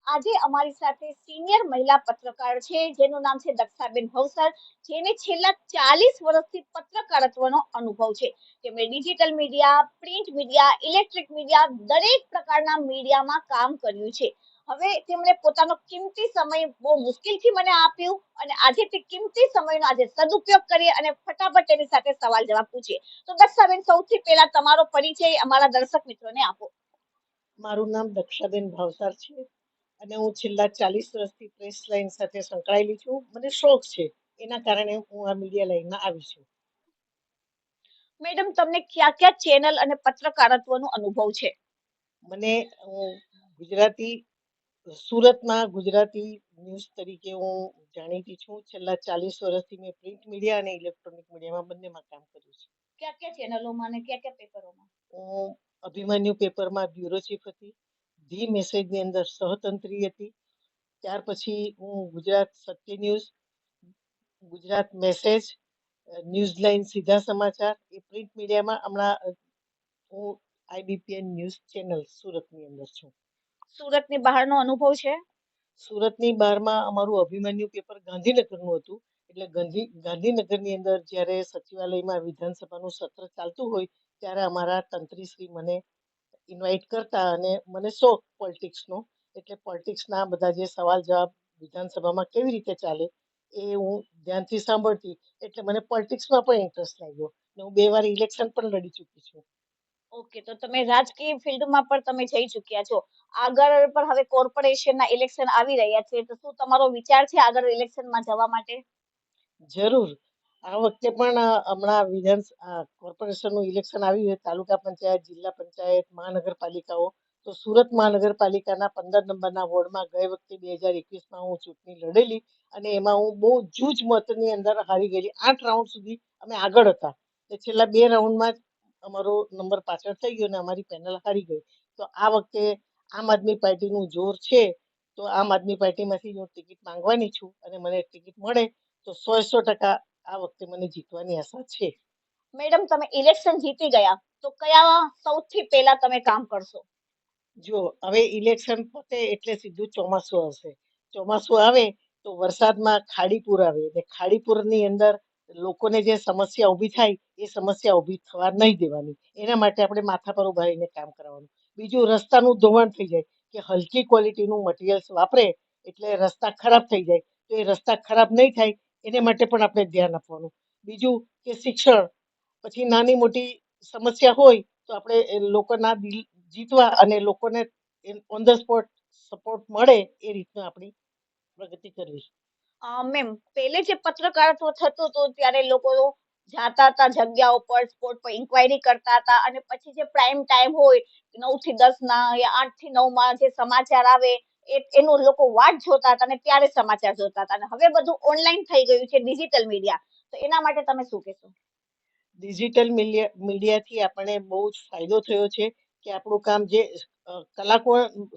આજે અમારી સાથે સિનિયર મહિલા પત્રકાર છે જેનું નામ છે દક્ષાબેન ભવસર, જેને છેલ્લા 40 વર્ષથી પત્રકારત્વનો અનુભવ છે. તેમણે digital media, print media, electric media દરેક પ્રકારના મીડિયામાં કામ કર્યું છે. હવે તેમણે પોતાનો કિંમતી સમય બહુ મુશ્કેલથી મને આપ્યું અને આજે તે કિંમતી સમયનો આજે સદુપયોગ કરીએ અને ફટાફટ તેની સાથે સવાલ જવાબ પૂછીએ. તો દક્ષાબેન, સૌથી પહેલા તમારો પરિચય અમારા દર્શક મિત્રોને આપો. મારું નામ દક્ષાબેન ભાવસાર છે અને હું છેલ્લા 40 વર્ષથી પ્રેસ લાઈન સાથે સંકળાયેલી છું. મને શોખ છે, એના કારણે હું આ મીડિયા લાઈનમાં આવી છું. મેડમ, તમને કયા કયા ચેનલ અને પત્રકારત્વનો અનુભવ છે? મને હું ગુજરાતી સુરતમાં ગુજરાતી ન્યૂઝ તરીકે હું જાણીતી છું. છેલ્લા 40 વર્ષથી મેં પ્રિન્ટ મીડિયા અને ઇલેક્ટ્રોનિક મીડિયામાં બંનેમાં કામ કર્યું છે. કયા કયા ચેનલોમાં અને કયા કયા પેપરોમાં? હું અભિમન્યુ પેપરમાં બ્યુરો ચીફ હતી, ધી મેસેજની અંદર સહતંત્રી હતી. ત્યાર પછી હું ગુજરાત સત્ય ન્યૂઝ, ગુજરાત મેસેજ, ન્યૂઝલાઇન સીધા સમાચાર એ પ્રિન્ટ મીડિયામાં હમણાં હું આઈબીપીએન ન્યૂઝ ચેનલ સુરતની અંદર છું. સુરતની બહારનો અનુભવ છે? સુરતની બહારમાં અમારું અભિમન્યુ પેપર ગાંધીનગરનું હતું. એટલે ગાંધીનગરની અંદર જ્યારે સચિવાલયમાં વિધાનસભાનું સત્ર ચાલતું હોય ત્યારે અમારા તંત્રીશ્રી મને ઇન્વાઇટ કરતા અને મને શોખ પોલિટિક્સનો, એટલે પોલિટિક્સના બધા જે સવાલ જવાબ વિધાનસભામાં કેવી રીતે ચાલે એ હું ધ્યાનથી સાંભળતી. એટલે મને પોલિટિક્સમાં પણ ઇન્ટરેસ્ટ લાગ્યો ને હું 2 વાર ઇલેક્શન પણ લડી ચૂકી છું. ઓકે, તો તમે રાજકીય ફિલ્ડમાં પણ તમે જઈ ચુક્યા છો. આગળ પણ હવે કોર્પોરેશનના ઇલેક્શન આવી રહ્યા છે, તો શું તમારો વિચાર છે આગળ ઇલેક્શનમાં જવા માટે? જરૂર. આ વખતે પણ હમણાં કોર્પોરેશનનું ઇલેક્શન આવ્યું છે, તાલુકા પંચાયત, જિલ્લા પંચાયત, મહાનગરપાલિકાઓ. તો સુરત મહાનગરપાલિકાના 15 નંબરના વોર્ડમાં ગઈ વખતે 2021માં હું ચૂંટણી લડેલી અને એમાં હું બહુ જૂજ મતની અંદર હારી ગયેલી. 8 રાઉન્ડ સુધી અમે આગળ હતા. છેલ્લા 2 રાઉન્ડમાં જ અમારો નંબર પાછળ થઈ ગયો અને અમારી પેનલ હારી ગઈ. તો આ વખતે આમ આદમી પાર્ટીનું જોર છે. તો આમ આદમી પાર્ટીમાંથી હું ટિકિટ માંગવાની છું અને મને ટિકિટ મળે તો 100% આ વખતે મને જીતવાની આશા છે. મેડમ, તમે ઇલેક્શન જીતી ગયા, તો કયા સૌથી પહેલા તમે કામ કરશો? જો હવે ઇલેક્શન પતે એટલે સીધું ચોમાસું આવશે. ચોમાસું આવે તો વરસાદમાં ખાડીપુર આવે ને ખાડીપુરની અંદર લોકોને જે સમસ્યા ઊભી થાય એ સમસ્યા ઊભી થવા નહીં દેવાની. એના માટે આપણે માથા પર ઉભા રહીને કામ કરવાનું. બીજું, રસ્તાનું ધોવાણ થઈ જાય કે હલકી ક્વોલિટીનું મટીરિયલ્સ વાપરે એટલે રસ્તા ખરાબ થઈ જાય. તો એ રસ્તા ખરાબ નહીં થાય એને માટે પણ આપણે ધ્યાન આપવાનું. બીજું કે શિક્ષણ, પછી નાની મોટી સમસ્યા હોય તો આપણે લોકોના દિલ જીતવા અને લોકોને ઓન ધ સ્પોટ સપોર્ટ મળે એ રીતના આપણી પ્રગતિ કરવી. મેમ, પહેલે જે પત્રકારત્વ થતું હતું ત્યારે લોકો જાતા હતા જગ્યા ઉપર, સ્પોટ પર ઇન્ક્વાયરી કરતા હતા અને પછી જે પ્રાઇમ ટાઈમ હોય 9 થી 10 ના યા 8 થી 9 માં જે સમાચાર આવે એનું લોકો વાટ જોતા હતા અને ત્યારે સમાચાર જોતા હતા. અને હવે બધું ઓનલાઈન થઈ ગયું છે, ડિજિટલ મીડિયા. તો એના માટે તમે શું કહેશો? ડિજિટલ મીડિયાથી આપણને બહુ જ ફાયદો થયો છે કે આપણું કામ જે કલાકો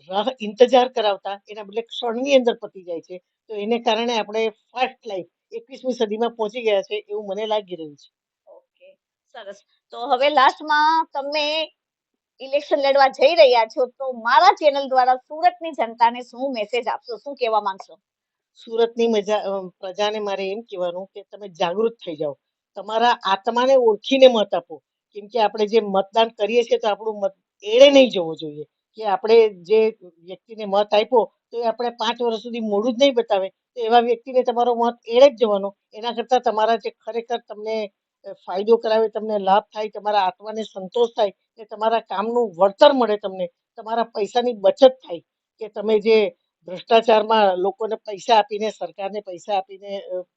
રાહ ઇંતજાર કરાવતા એના બદલે ક્ષણની અંદર પતી જાય છે. તો એને કારણે આપણે ફાસ્ટ લાઈફ 21મી સદીમાં પહોંચી ગયા છે એવું મને લાગી રહ્યું છે. ઓકે, સરસ. તો હવે લાસ્ટમાં તમે ઇલેક્શન લડવા જઈ રહ્યા છો, તો મારા ચેનલ દ્વારા સુરતની જનતાને શું મેસેજ આપશો, શું કહેવા માંગશો? સુરતની પ્રજાને મારે એમ કહેવાનું કે તમે જાગૃત થઈ જાઓ, તમારા આત્માને ઓળખીને મત આપો. કેમ કે આપણે જે મતદાન કરીએ છીએ તો આપણું મત એળે નહીં જવો જોઈએ. કે આપણે જે વ્યક્તિને મત આપ્યો તો એ આપણે 5 વર્ષ સુધી મોઢું જ નહીં બતાવે તો એવા વ્યક્તિને તમારો મત એળે જ જવાનો. એના કરતાં તમારા જે ખરેખર તમને ફાયદો કરાવે, તમને લાભ થાય, તમારા આત્માને સંતોષ થાય કે તમારા કામનું વળતર મળે, તમને તમારા પૈસાની બચત થાય. કે તમે જે ભ્રષ્ટાચારમાં લોકોને પૈસા આપીને, સરકારને પૈસા આપીને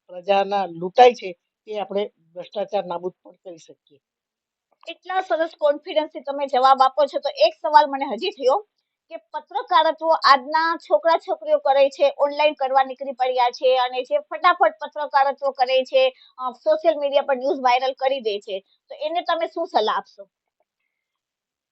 પ્રજાના લૂંટાય છે તે આપણે ભ્રષ્ટાચાર નાબૂદ પણ કરી શકીએ. એટલા સરસ કોન્ફિડન્સથી તમે જવાબ આપો છો, તો એક સવાલ મને હજી થયો કે પત્રકારત્વ આજના છોકરા છોકરીઓ કરે છે, ઓનલાઈન કરવા નીકળી પડ્યા છે અને જે ફટાફટ પત્રકારત્વ કરે છે, સોશિયલ મીડિયા પર ન્યૂઝ વાયરલ કરી દે છે, તો એને તમે શું સલાહ આપશો?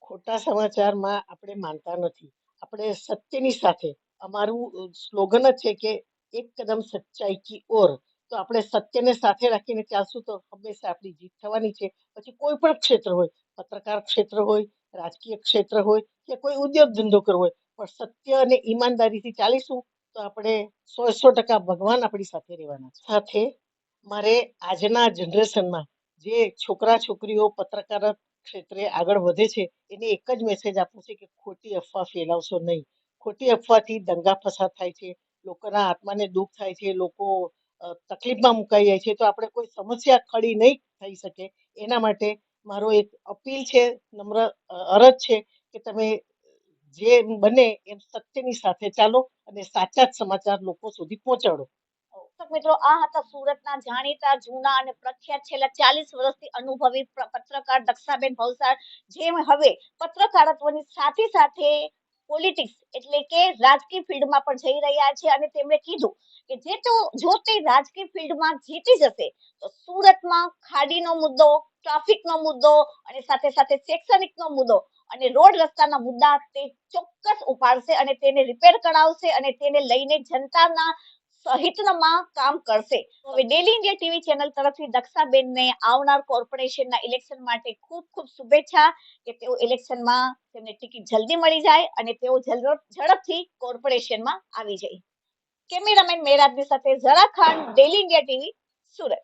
ખોટા સમાચારમાં આપણે માનતા નથી. આપણે સત્યની સાથે, અમારું સ્લોગન જ છે કે એક કદમ સચ્ચાઈ કી ઓર. તો આપણે સત્યને સાથે રાખીને ચાલશું તો હંમેશા આપણી જીત થવાની છે. પછી કોઈ પણ ક્ષેત્ર હોય, પત્રકાર ક્ષેત્ર હોય, રાજકીય ક્ષેત્ર હોય કે કોઈ ઉદ્યોગ ધંધો કરવો હોય, પણ સત્ય અને ઈમાનદારીથી ચાલીશું તો આપણે 100% ભગવાન આપણી સાથે રહેવાના છે. સાથે મારે આજના જનરેશનમાં જે છોકરા છોકરીઓ પત્રકાર ક્ષેત્રે આગળ વધે છે એને એક જ મેસેજ આપવો છે કે ખોટી અફવા ફેલાવશો નહીં. ખોટી અફવાથી દંગા ફસાદ થાય છે, લોકોના આત્માને દુઃખ થાય છે, લોકો તકલીફમાં મુકાઈ જાય છે, તો આપણે કોઈ સમસ્યા ખડી નહીં થઈ શકે એના માટે મારો એક અપીલ છે, નમ્ર અરજ છે કે તમે જે બને એમ સત્યની સાથે ચાલો અને સાચા જ સમાચાર લોકો સુધી પહોંચાડો. દર્શક મિત્રો, આ હતા સુરતના જાણીતા જૂના અને પ્રખ્યાત છેલ્લા 40 વર્ષથી અનુભવી પત્રકાર દક્ષાબેન ભવસાર, જે હવે પત્રકારત્વની સાથે સાથે પોલિટિક્સ એટલે કે રાજકીય ફિલ્ડમાં પણ જઈ રહ્યા છે. અને તેમણે કીધું કે જો તે રાજકીય ફિલ્ડમાં જીતી જશે તો સુરતમાં ખાડીનો મુદ્દો, ટ્રાફિકનો મુદ્દો અને સાથે સાથે શૈક્ષણિકનો મુદ્દો અને રોડ રસ્તાના મુદ્દા તે ચોક્કસ ઉપાડશે અને તેને રિપેર કરાવશે અને તેને લઈને જનતાના સહિતમાં કામ કરશે. હવે ડેલી ઇન્ડિયા ટીવી ચેનલ તરફથી દક્ષાબેનને આવનાર કોર્પોરેશનના ઇલેક્શન માટે ખૂબ ખૂબ શુભેચ્છા કે તેઓ ઇલેક્શનમાં તેમને ટિકિટ જલ્દી મળી જાય અને તેઓ ઝડપથી કોર્પોરેશનમાં આવી જાય. કેમેરામેન મેરાજની સાથે Zara Khan, daily India TV, Surat.